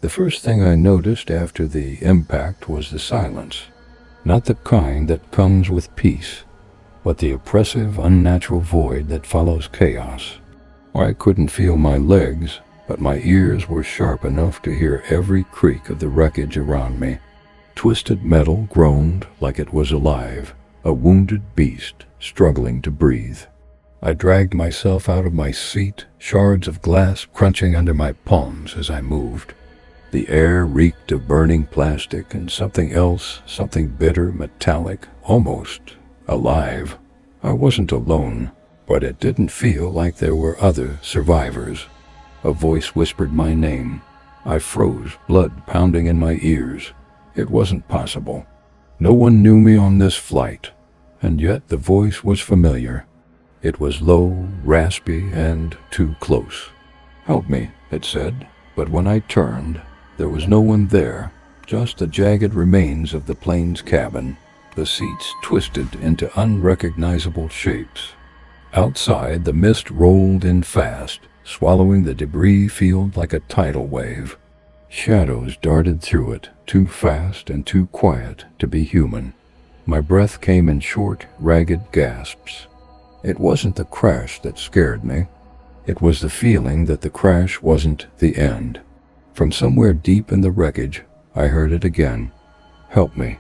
The first thing I noticed after the impact was the silence. Not the kind that comes with peace, but the oppressive, unnatural void that follows chaos. I couldn't feel my legs, but my ears were sharp enough to hear every creak of the wreckage around me. Twisted metal groaned like it was alive, a wounded beast struggling to breathe. I dragged myself out of my seat, shards of glass crunching under my palms as I moved. The air reeked of burning plastic and something else, something bitter, metallic, almost alive. I wasn't alone, but it didn't feel like there were other survivors. A voice whispered my name. I froze, blood pounding in my ears. It wasn't possible. No one knew me on this flight, and yet the voice was familiar. It was low, raspy, and too close. "Help me," it said, but when I turned, there was no one there, just the jagged remains of the plane's cabin, the seats twisted into unrecognizable shapes. Outside, the mist rolled in fast, swallowing the debris field like a tidal wave. Shadows darted through it, too fast and too quiet to be human. My breath came in short, ragged gasps. It wasn't the crash that scared me. It was the feeling that the crash wasn't the end. From somewhere deep in the wreckage, I heard it again. "Help me."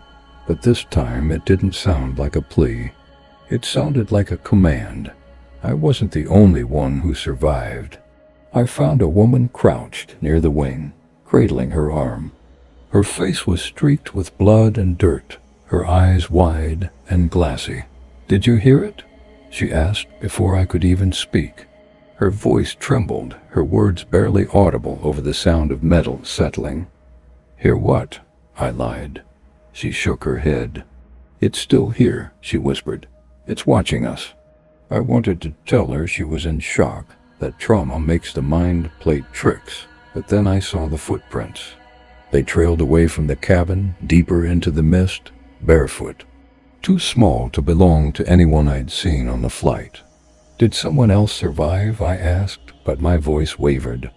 But this time it didn't sound like a plea. It sounded like a command. I wasn't the only one who survived. I found a woman crouched near the wing, cradling her arm. Her face was streaked with blood and dirt, her eyes wide and glassy. "Did you hear it?" she asked before I could even speak. Her voice trembled, her words barely audible over the sound of metal settling. "Hear what?" I lied. She shook her head. "It's still here," she whispered. "It's watching us." I wanted to tell her she was in shock, that trauma makes the mind play tricks, but then I saw the footprints. They trailed away from the cabin, deeper into the mist, barefoot. Too small to belong to anyone I'd seen on the flight. "Did someone else survive?" I asked, but my voice wavered.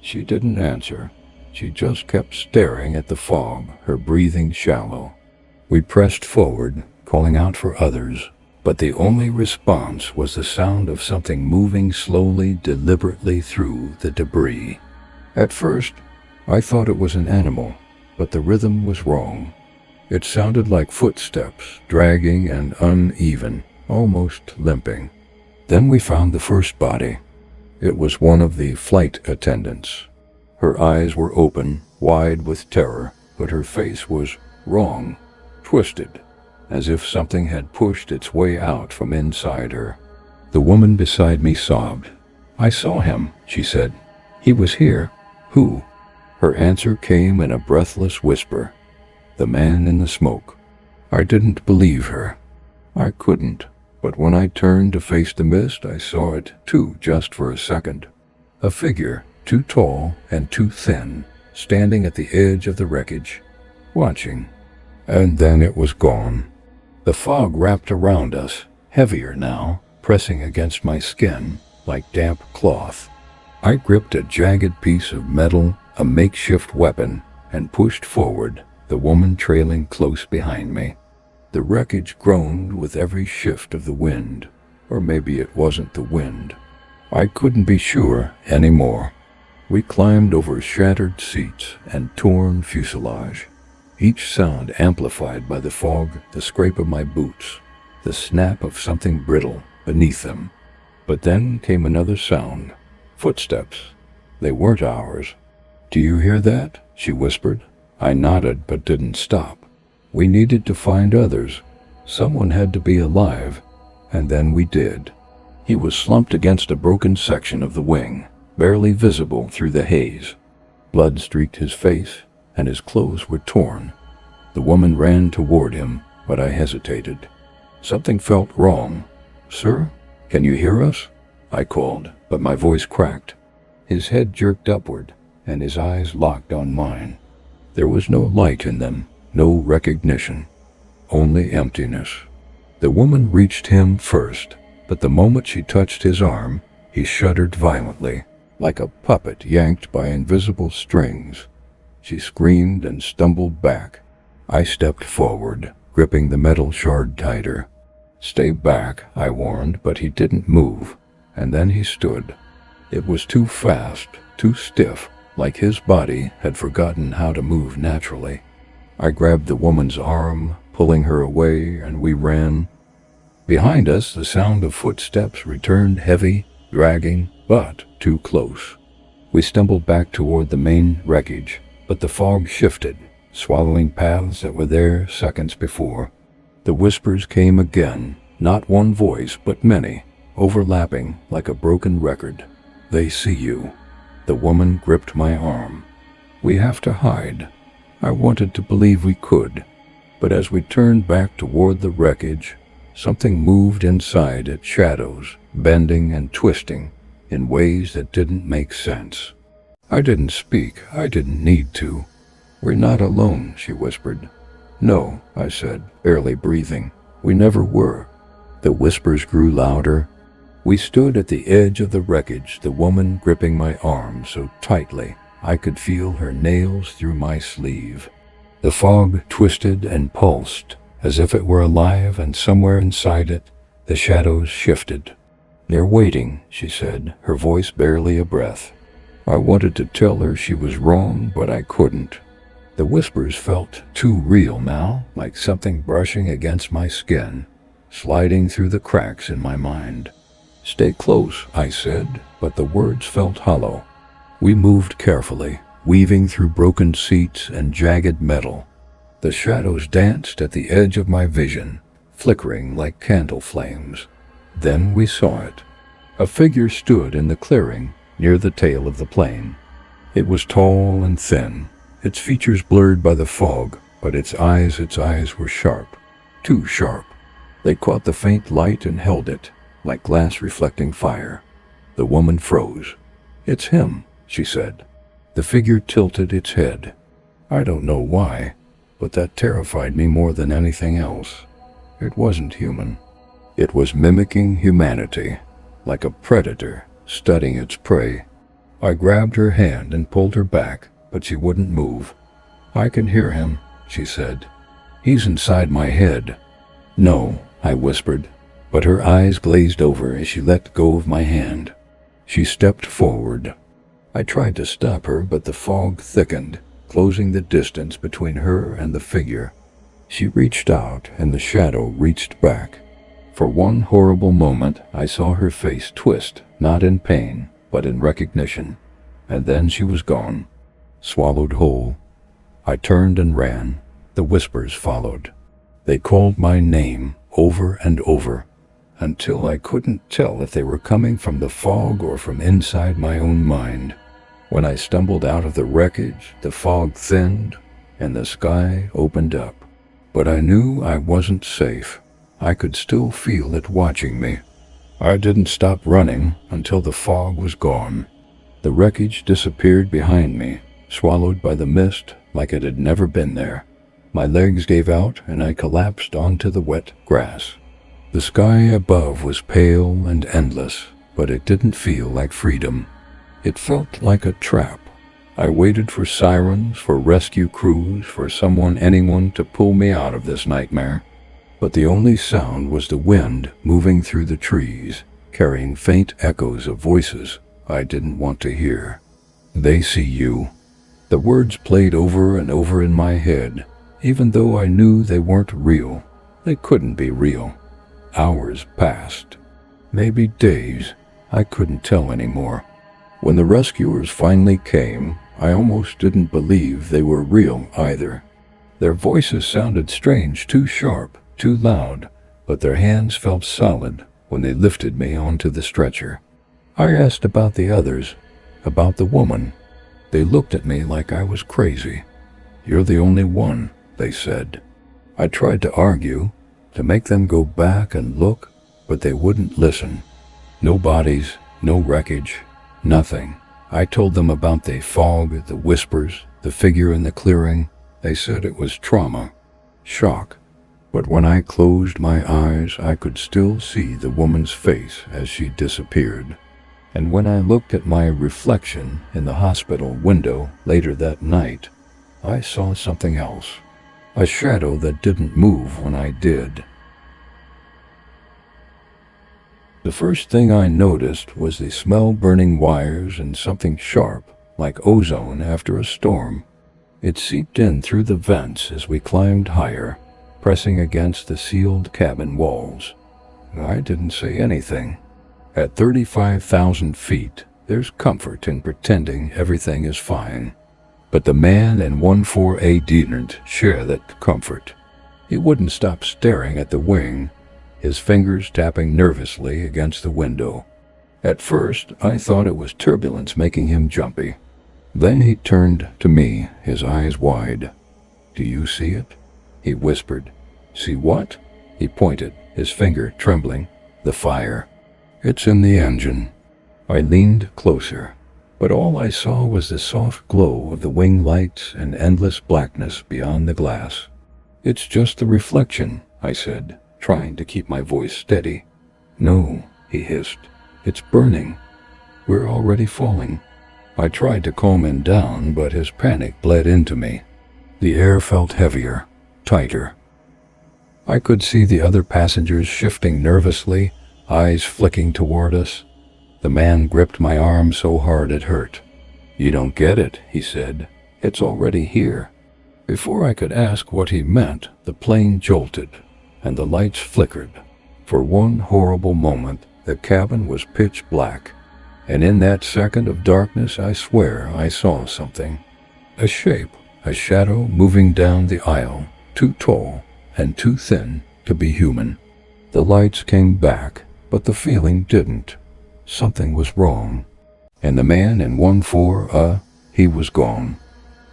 She didn't answer. She just kept staring at the fog, her breathing shallow. We pressed forward, calling out for others, but the only response was the sound of something moving slowly, deliberately through the debris. At first, I thought it was an animal, but the rhythm was wrong. It sounded like footsteps, dragging and uneven, almost limping. Then we found the first body. It was one of the flight attendants. Her eyes were open, wide with terror, but her face was wrong, twisted, as if something had pushed its way out from inside her. The woman beside me sobbed. "I saw him," she said. "He was here." "Who?" Her answer came in a breathless whisper. "The man in the smoke." I didn't believe her. I couldn't. But when I turned to face the mist, I saw it too, just for a second. A figure, too tall and too thin, standing at the edge of the wreckage, watching. And then it was gone. The fog wrapped around us, heavier now, pressing against my skin like damp cloth. I gripped a jagged piece of metal, a makeshift weapon, and pushed forward, the woman trailing close behind me. The wreckage groaned with every shift of the wind, or maybe it wasn't the wind. I couldn't be sure anymore. We climbed over shattered seats and torn fuselage, each sound amplified by the fog, the scrape of my boots, the snap of something brittle beneath them. But then came another sound, footsteps. They weren't ours. "Do you hear that?" she whispered. I nodded but didn't stop. We needed to find others. Someone had to be alive, and then we did. He was slumped against a broken section of the wing, barely visible through the haze. Blood streaked his face, and his clothes were torn. The woman ran toward him, but I hesitated. Something felt wrong. "Sir, can you hear us?" I called, but my voice cracked. His head jerked upward, and his eyes locked on mine. There was no light in them. No recognition, only emptiness. The woman reached him first, but the moment she touched his arm, he shuddered violently, like a puppet yanked by invisible strings. She screamed and stumbled back. I stepped forward, gripping the metal shard tighter. "Stay back," I warned, but he didn't move, and then he stood. It was too fast, too stiff, like his body had forgotten how to move naturally. I grabbed the woman's arm, pulling her away, and we ran. Behind us, the sound of footsteps returned, heavy, dragging, but too close. We stumbled back toward the main wreckage, but the fog shifted, swallowing paths that were there seconds before. The whispers came again, not one voice, but many, overlapping like a broken record. "They see you." The woman gripped my arm. "We have to hide." I wanted to believe we could, but as we turned back toward the wreckage, something moved inside its shadows, bending and twisting in ways that didn't make sense. I didn't speak. I didn't need to. "We're not alone," she whispered. "No," I said, barely breathing. "We never were." The whispers grew louder. We stood at the edge of the wreckage, the woman gripping my arm so tightly I could feel her nails through my sleeve. The fog twisted and pulsed, as if it were alive, and somewhere inside it, the shadows shifted. "They're waiting," she said, her voice barely a breath. I wanted to tell her she was wrong, but I couldn't. The whispers felt too real now, like something brushing against my skin, sliding through the cracks in my mind. "Stay close," I said, but the words felt hollow. We moved carefully, weaving through broken seats and jagged metal. The shadows danced at the edge of my vision, flickering like candle flames. Then we saw it. A figure stood in the clearing near the tail of the plane. It was tall and thin, its features blurred by the fog, but its eyes were sharp, too sharp. They caught the faint light and held it, like glass reflecting fire. The woman froze. "It's him," she said. The figure tilted its head. I don't know why, but that terrified me more than anything else. It wasn't human. It was mimicking humanity, like a predator studying its prey. I grabbed her hand and pulled her back, but she wouldn't move. "I can hear him," she said. "He's inside my head." "No," I whispered, but her eyes glazed over as she let go of my hand. She stepped forward. I tried to stop her, but the fog thickened, closing the distance between her and the figure. She reached out, and the shadow reached back. For one horrible moment, I saw her face twist, not in pain, but in recognition. And then she was gone, swallowed whole. I turned and ran. The whispers followed. They called my name over and over, until I couldn't tell if they were coming from the fog or from inside my own mind. When I stumbled out of the wreckage, the fog thinned and the sky opened up. But I knew I wasn't safe. I could still feel it watching me. I didn't stop running until the fog was gone. The wreckage disappeared behind me, swallowed by the mist like it had never been there. My legs gave out and I collapsed onto the wet grass. The sky above was pale and endless, but it didn't feel like freedom. It felt like a trap. I waited for sirens, for rescue crews, for anyone to pull me out of this nightmare. But the only sound was the wind moving through the trees, carrying faint echoes of voices I didn't want to hear. "They see you." The words played over and over in my head, even though I knew they weren't real. They couldn't be real. Hours passed. Maybe days. I couldn't tell anymore. When the rescuers finally came, I almost didn't believe they were real either. Their voices sounded strange, too sharp, too loud, but their hands felt solid when they lifted me onto the stretcher. I asked about the others, about the woman. They looked at me like I was crazy. "You're the only one," they said. I tried to argue, to make them go back and look, but they wouldn't listen. No bodies, no wreckage, nothing. I told them about the fog, the whispers, the figure in the clearing. They said it was trauma, shock. But when I closed my eyes, I could still see the woman's face as she disappeared. And when I looked at my reflection in the hospital window later that night, I saw something else. A shadow that didn't move when I did. The first thing I noticed was the smell burning wires and something sharp, like ozone after a storm. It seeped in through the vents as we climbed higher, pressing against the sealed cabin walls. I didn't say anything. At 35,000 feet, there's comfort in pretending everything is fine. But the man in 14A didn't share that comfort. He wouldn't stop staring at the wing, his fingers tapping nervously against the window. At first, I thought it was turbulence making him jumpy. Then he turned to me, his eyes wide. "Do you see it?" he whispered. "See what?" He pointed, his finger trembling. "The fire. It's in the engine." I leaned closer, but all I saw was the soft glow of the wing lights and endless blackness beyond the glass. "It's just the reflection," I said, trying to keep my voice steady. "No," he hissed. "It's burning. We're already falling." I tried to calm him down, but his panic bled into me. The air felt heavier, tighter. I could see the other passengers shifting nervously, eyes flicking toward us. The man gripped my arm so hard it hurt. "You don't get it," he said. "It's already here." Before I could ask what he meant, the plane jolted, and the lights flickered. For one horrible moment, the cabin was pitch black. And in that second of darkness, I swear I saw something. A shape, a shadow moving down the aisle, too tall and too thin to be human. The lights came back, but the feeling didn't. Something was wrong. And the man in 14A, he was gone.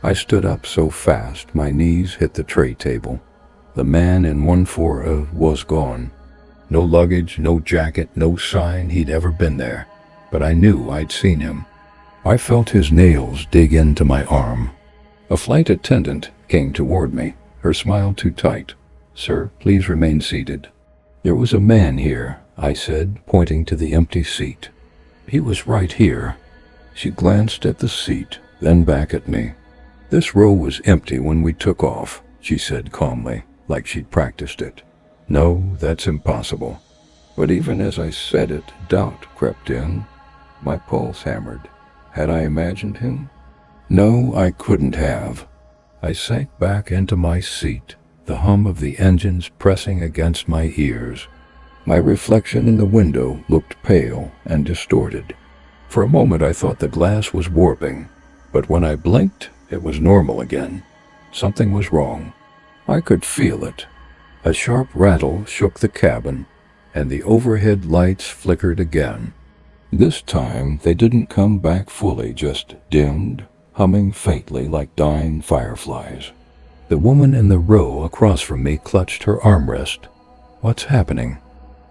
I stood up so fast my knees hit the tray table. The man in 14A was gone. No luggage, no jacket, no sign he'd ever been there. But I knew I'd seen him. I felt his nails dig into my arm. A flight attendant came toward me, her smile too tight. "Sir, please remain seated." "There was a man here," I said, pointing to the empty seat. "He was right here." She glanced at the seat, then back at me. "This row was empty when we took off," she said calmly, like she'd practiced it. "No, that's impossible." But even as I said it, doubt crept in. My pulse hammered. Had I imagined him? No, I couldn't have. I sank back into my seat, the hum of the engines pressing against my ears. My reflection in the window looked pale and distorted. For a moment I thought the glass was warping, but when I blinked, it was normal again. Something was wrong. I could feel it. A sharp rattle shook the cabin, and the overhead lights flickered again. This time they didn't come back fully, just dimmed, humming faintly like dying fireflies. The woman in the row across from me clutched her armrest. "What's happening?"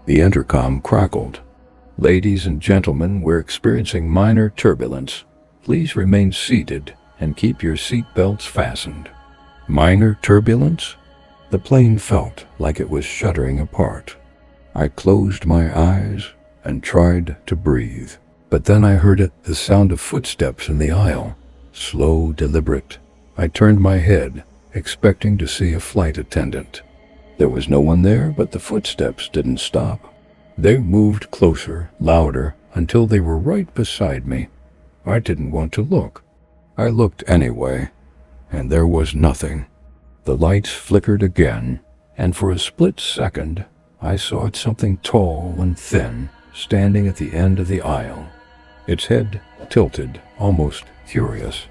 The intercom crackled. "Ladies and gentlemen, we're experiencing minor turbulence. Please remain seated and keep your seat belts fastened." Minor turbulence? The plane felt like it was shuddering apart. I closed my eyes and tried to breathe. But then I heard it, the sound of footsteps in the aisle. Slow, deliberate. I turned my head, expecting to see a flight attendant. There was no one there, but the footsteps didn't stop. They moved closer, louder, until they were right beside me. I didn't want to look. I looked anyway, and there was nothing. The lights flickered again, and for a split second, I saw something tall and thin standing at the end of the aisle. Its head tilted, almost curious.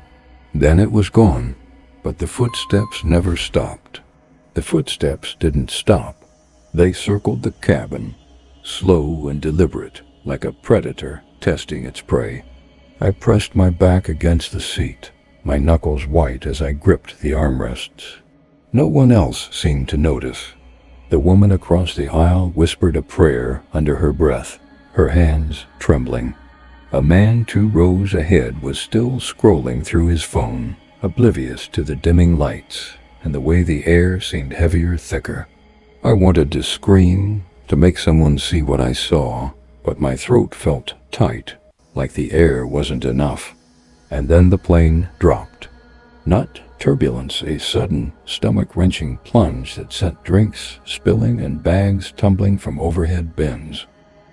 Then it was gone, but the footsteps never stopped. The footsteps didn't stop. They circled the cabin, slow and deliberate, like a predator testing its prey. I pressed my back against the seat, my knuckles white as I gripped the armrests. No one else seemed to notice. The woman across the aisle whispered a prayer under her breath, her hands trembling. A man 2 rows ahead was still scrolling through his phone, oblivious to the dimming lights and the way the air seemed heavier, thicker. I wanted to scream, to make someone see what I saw, but my throat felt tight, like the air wasn't enough. And then the plane dropped. Not Turbulence, a sudden, stomach-wrenching plunge that sent drinks spilling and bags tumbling from overhead bins.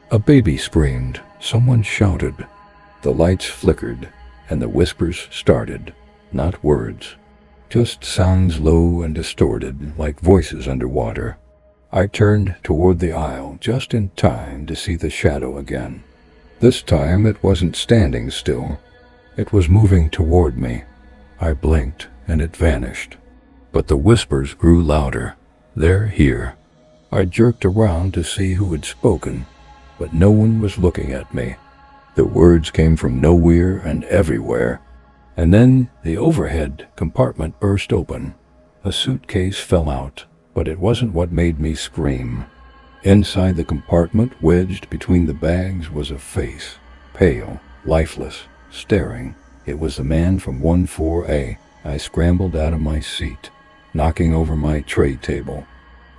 A baby screamed, someone shouted. The lights flickered, and the whispers started. Not words, just sounds low and distorted, like voices underwater. I turned toward the aisle just in time to see the shadow again. This time it wasn't standing still. It was moving toward me. I blinked, and it vanished. But the whispers grew louder. They're here. I jerked around to see who had spoken, but no one was looking at me. The words came from nowhere and everywhere. And then the overhead compartment burst open. A suitcase fell out, but it wasn't what made me scream. Inside the compartment, wedged between the bags, was a face, pale, lifeless, staring. It was the man from 14A. I scrambled out of my seat, knocking over my tray table.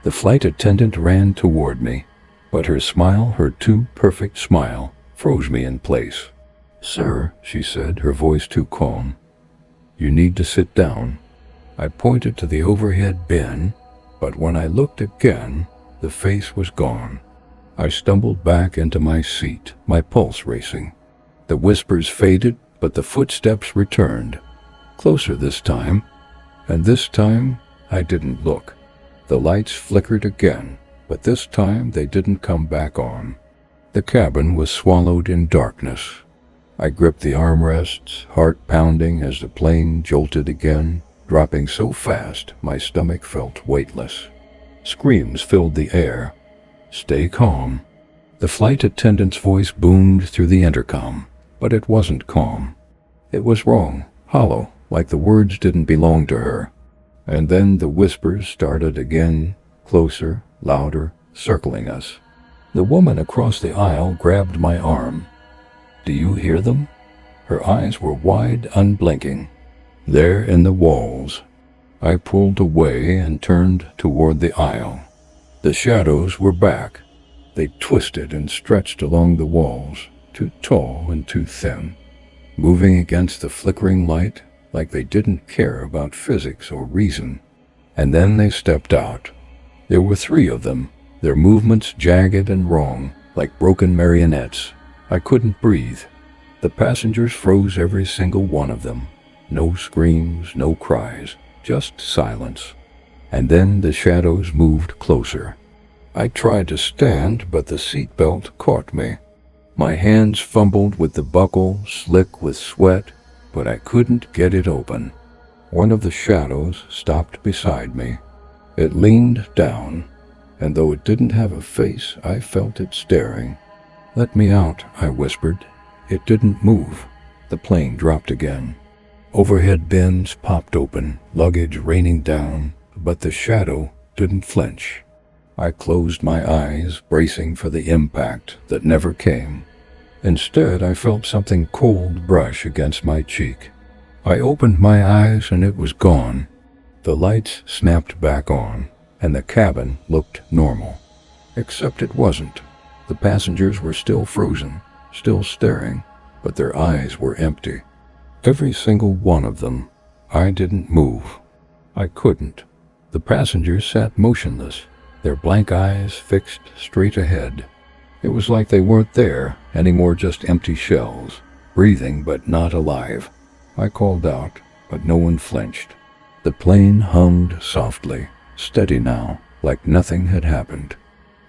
The flight attendant ran toward me, but her smile, her too perfect smile, froze me in place. "Sir," she said, her voice too calm, "you need to sit down." I pointed to the overhead bin, but when I looked again, the face was gone. I stumbled back into my seat, my pulse racing. The whispers faded, but the footsteps returned. Closer this time, and this time I didn't look. The lights flickered again, but this time they didn't come back on. The cabin was swallowed in darkness. I gripped the armrests, heart pounding as the plane jolted again, dropping so fast my stomach felt weightless. Screams filled the air. "Stay calm." The flight attendant's voice boomed through the intercom, but it wasn't calm. It was wrong, hollow, like the words didn't belong to her. And then the whispers started again, closer, louder, circling us. The woman across the aisle grabbed my arm. "Do you hear them?" Her eyes were wide, unblinking. "There in the walls." I pulled away and turned toward the aisle. The shadows were back. They twisted and stretched along the walls, too tall and too thin, moving against the flickering light like they didn't care about physics or reason. And then they stepped out. There were 3 of them, their movements jagged and wrong, like broken marionettes. I couldn't breathe. The passengers froze, every single one of them. No screams, no cries, just silence. And then the shadows moved closer. I tried to stand, but the seatbelt caught me. My hands fumbled with the buckle, slick with sweat, but I couldn't get it open. One of the shadows stopped beside me. It leaned down, and though it didn't have a face, I felt it staring. "Let me out," I whispered. It didn't move. The plane dropped again. Overhead bins popped open, luggage raining down, but the shadow didn't flinch. I closed my eyes, bracing for the impact that never came. Instead, I felt something cold brush against my cheek. I opened my eyes and it was gone. The lights snapped back on, and the cabin looked normal. Except it wasn't. The passengers were still frozen, still staring, but their eyes were empty. Every single one of them. I didn't move. I couldn't. The passengers sat motionless, their blank eyes fixed straight ahead. It was like they weren't there anymore, just empty shells, breathing but not alive. I called out, but no one flinched. The plane hummed softly, steady now, like nothing had happened.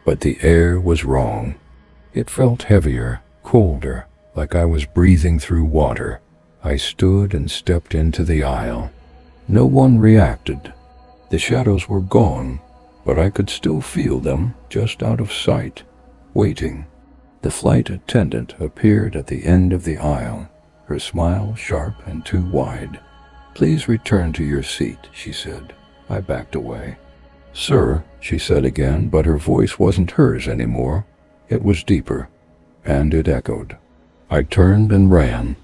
But the air was wrong. It felt heavier, colder, like I was breathing through water. I stood and stepped into the aisle. No one reacted. The shadows were gone, but I could still feel them just out of sight, waiting. The flight attendant appeared at the end of the aisle, her smile sharp and too wide. "Please return to your seat," she said. I backed away. "Sir," she said again, but her voice wasn't hers anymore. It was deeper, and it echoed. I turned and ran.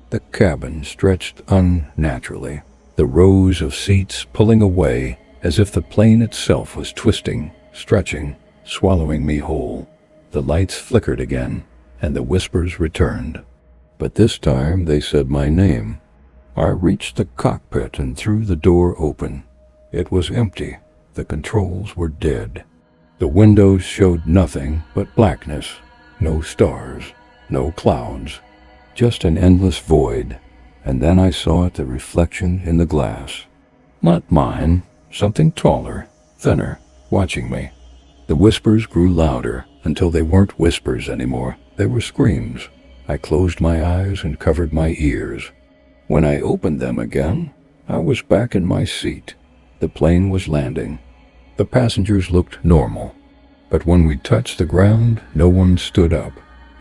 The cabin stretched unnaturally, the rows of seats pulling away as if the plane itself was twisting, stretching, swallowing me whole. The lights flickered again, and the whispers returned. But this time they said my name. I reached the cockpit and threw the door open. It was empty. The controls were dead. The windows showed nothing but blackness. No stars, no clouds, just an endless void. And then I saw the reflection in the glass. Not mine, something taller, thinner, watching me. The whispers grew louder until they weren't whispers anymore. They were screams. I closed my eyes and covered my ears. When I opened them again, I was back in my seat. The plane was landing. The passengers looked normal. But when we touched the ground, no one stood up,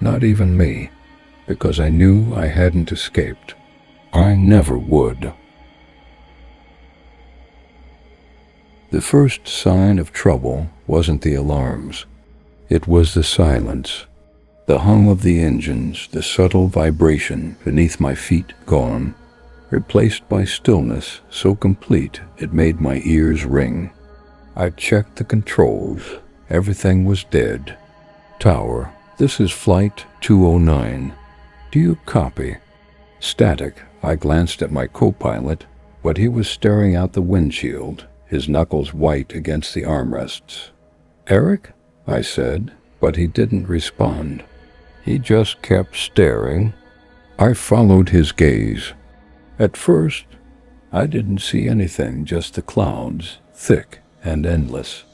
not even me, because I knew I hadn't escaped. I never would. The first sign of trouble wasn't the alarms. It was the silence. The hum of the engines, the subtle vibration beneath my feet gone, replaced by stillness so complete it made my ears ring. I checked the controls. Everything was dead. Tower, this is Flight 209. Do you copy? Static. I glanced at my co-pilot, but he was staring out the windshield, his knuckles white against the armrests. Eric? I said, but he didn't respond. He just kept staring. I followed his gaze. At first, I didn't see anything, just the clouds, thick and endless.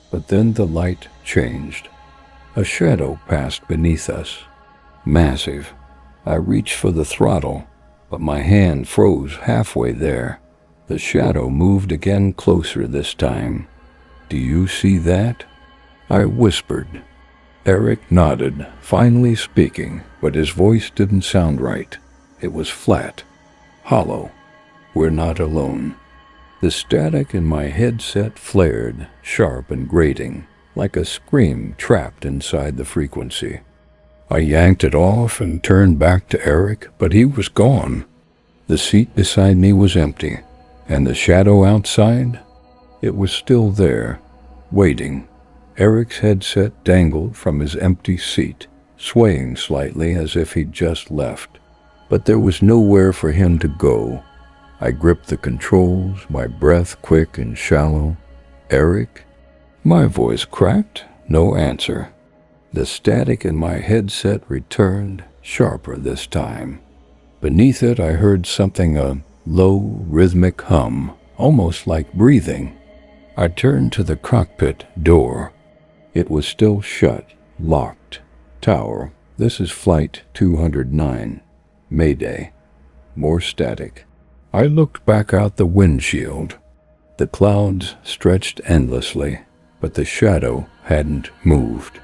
But then the light changed. A shadow passed beneath us. Massive. I reached for the throttle, but my hand froze halfway there. The shadow moved again, closer this time. Do you see that? I whispered. Eric nodded, finally speaking, but his voice didn't sound right. It was flat, hollow. We're not alone. The static in my headset flared, sharp and grating, like a scream trapped inside the frequency. I yanked it off and turned back to Eric, but he was gone. The seat beside me was empty, and the shadow outside? It was still there, waiting. Eric's headset dangled from his empty seat, swaying slightly as if he'd just left. But there was nowhere for him to go. I gripped the controls, my breath quick and shallow. Eric? My voice cracked, no answer. The static in my headset returned, sharper this time. Beneath it I heard something, a low, rhythmic hum, almost like breathing. I turned to the cockpit door. It was still shut, locked. Tower, this is Flight 209. Mayday. More static. I looked back out the windshield. The clouds stretched endlessly, but the shadow hadn't moved.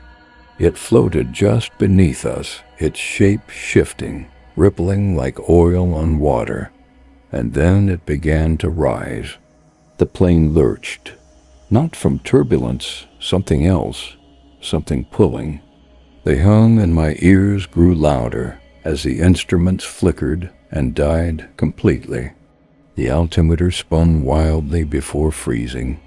It floated just beneath us, its shape shifting, rippling like oil on water. And then it began to rise. The plane lurched. Not from turbulence, something else, something pulling. The hum in my ears grew louder as the instruments flickered and died completely. The altimeter spun wildly before freezing.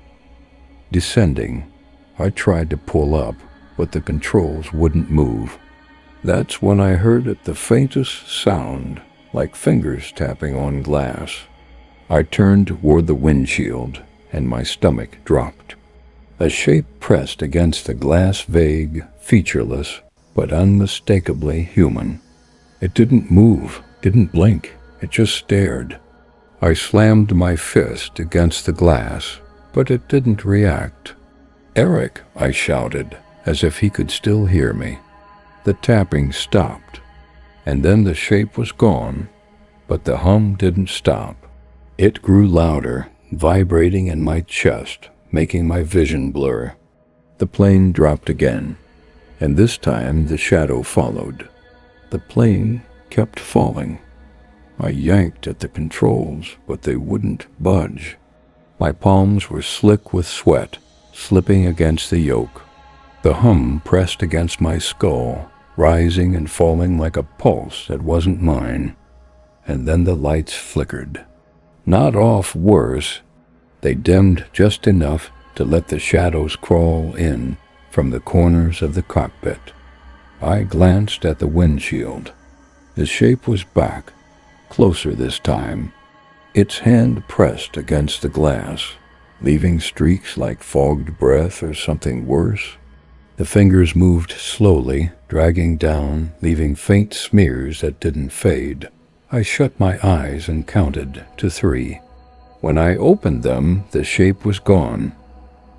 Descending, I tried to pull up, but the controls wouldn't move. That's when I heard it, the faintest sound, like fingers tapping on glass. I turned toward the windshield, and my stomach dropped. A shape pressed against the glass, vague, featureless, but unmistakably human. It didn't move, didn't blink, it just stared. I slammed my fist against the glass, but it didn't react. Eric, I shouted, as if he could still hear me. The tapping stopped, and then the shape was gone, but the hum didn't stop. It grew louder, vibrating in my chest, making my vision blur. The plane dropped again, and this time the shadow followed. The plane kept falling. I yanked at the controls, but they wouldn't budge. My palms were slick with sweat, slipping against the yoke. The hum pressed against my skull, rising and falling like a pulse that wasn't mine. And then the lights flickered. Not off worse. They dimmed just enough to let the shadows crawl in from the corners of the cockpit. I glanced at the windshield. The shape was back, closer this time, Its hand pressed against the glass, leaving streaks like fogged breath or something worse. The fingers moved slowly, dragging down, leaving faint smears that didn't fade. I shut my eyes and counted to 3. When I opened them, the shape was gone,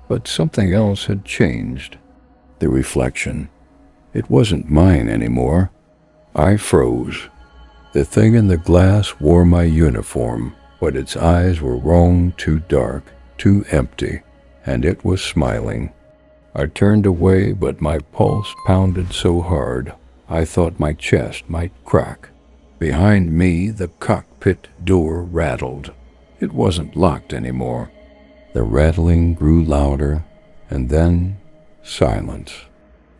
but something else had changed. The reflection. It wasn't mine anymore. I froze. The thing in the glass wore my uniform, but its eyes were wrong, too dark, too empty, and it was smiling. I turned away, but my pulse pounded so hard, I thought my chest might crack. Behind me, the cockpit door rattled. It wasn't locked anymore. The rattling grew louder, and then silence.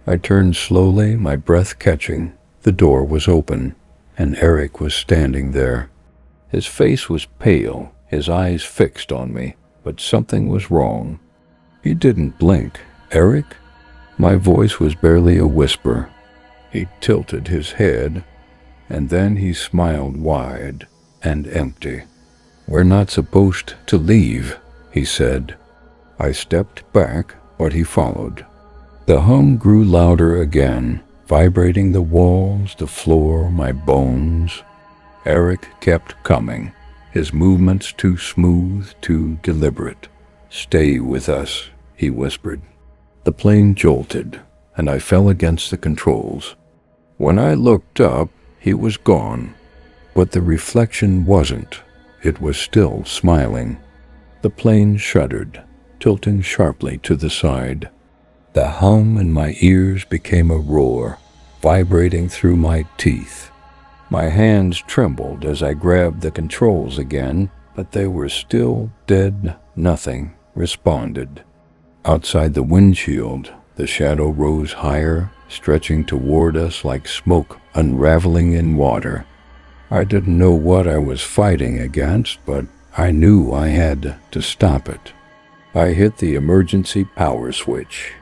I turned slowly, my breath catching. The door was open, and Eric was standing there. His face was pale, his eyes fixed on me, but something was wrong. He didn't blink. Eric? My voice was barely a whisper. He tilted his head, and then he smiled wide and empty. "We're not supposed to leave," he said. I stepped back, but he followed. The hum grew louder again, vibrating the walls, the floor, my bones. Eric kept coming, his movements too smooth, too deliberate. "Stay with us," he whispered. The plane jolted, and I fell against the controls. When I looked up, he was gone, but the reflection wasn't. It was still smiling. The plane shuddered, tilting sharply to the side. The hum in my ears became a roar, vibrating through my teeth. My hands trembled as I grabbed the controls again, but they were still dead. Nothing responded. Outside the windshield, the shadow rose higher, stretching toward us like smoke unraveling in water. I didn't know what I was fighting against, but I knew I had to stop it. I hit the emergency power switch.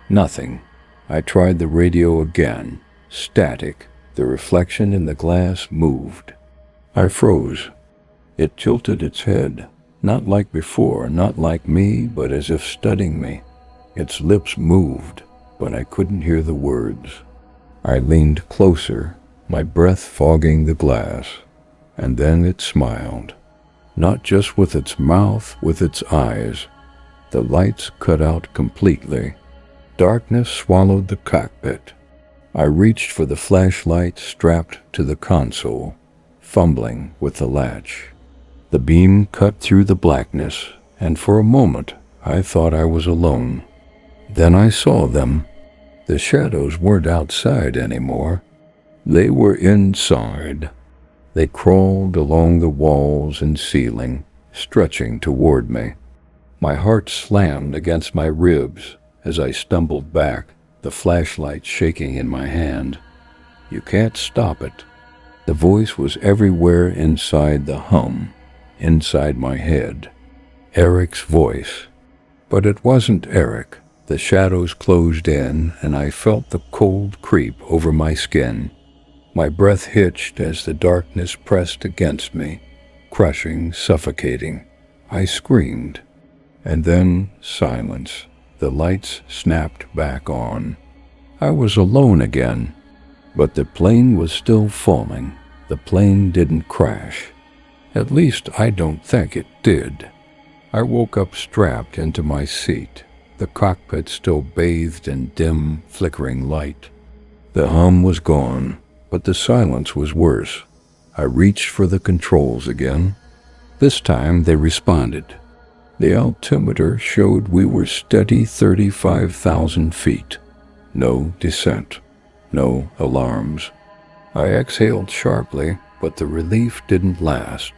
Nothing. I tried the radio again. Static. The reflection in the glass moved. I froze. It tilted its head. Not like before, not like me, but as if studying me. Its lips moved, but I couldn't hear the words. I leaned closer, my breath fogging the glass, and then it smiled. Not just with its mouth, with its eyes. The lights cut out completely. Darkness swallowed the cockpit. I reached for the flashlight strapped to the console, fumbling with the latch. The beam cut through the blackness, and for a moment I thought I was alone. Then I saw them. The shadows weren't outside anymore. They were inside. They crawled along the walls and ceiling, stretching toward me. My heart slammed against my ribs as I stumbled back, the flashlight shaking in my hand. "You can't stop it." The voice was everywhere inside the hum, inside my head. Eric's voice. But it wasn't Eric. The shadows closed in, and I felt the cold creep over my skin. My breath hitched as the darkness pressed against me, crushing, suffocating. I screamed. And then silence. The lights snapped back on. I was alone again, but the plane was still falling. The plane didn't crash. At least I don't think it did. I woke up strapped into my seat, the cockpit still bathed in dim, flickering light. The hum was gone, but the silence was worse. I reached for the controls again. This time they responded. The altimeter showed we were steady 35,000 feet. No descent. No alarms. I exhaled sharply, but the relief didn't last.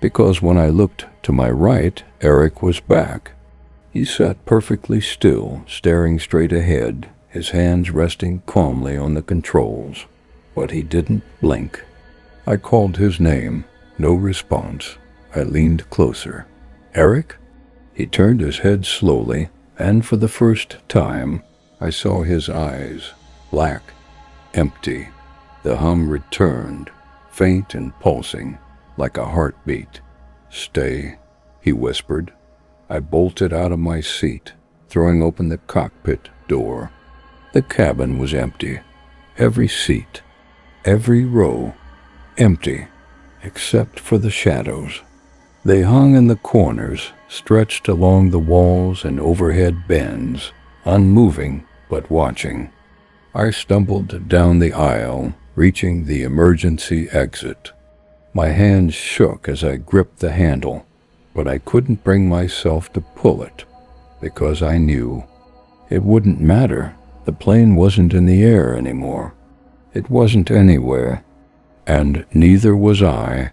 Because when I looked to my right, Eric was back. He sat perfectly still, staring straight ahead, his hands resting calmly on the controls. But he didn't blink. I called his name. No response. I leaned closer. "Eric?" He turned his head slowly, and for the first time, I saw his eyes, black, empty. The hum returned, faint and pulsing, like a heartbeat. "Stay," he whispered. I bolted out of my seat, throwing open the cockpit door. The cabin was empty. Every seat, every row, empty, except for the shadows. They hung in the corners, stretched along the walls and overhead bins, unmoving but watching. I stumbled down the aisle, reaching the emergency exit. My hands shook as I gripped the handle, but I couldn't bring myself to pull it, because I knew it wouldn't matter. The plane wasn't in the air anymore. It wasn't anywhere, and neither was I.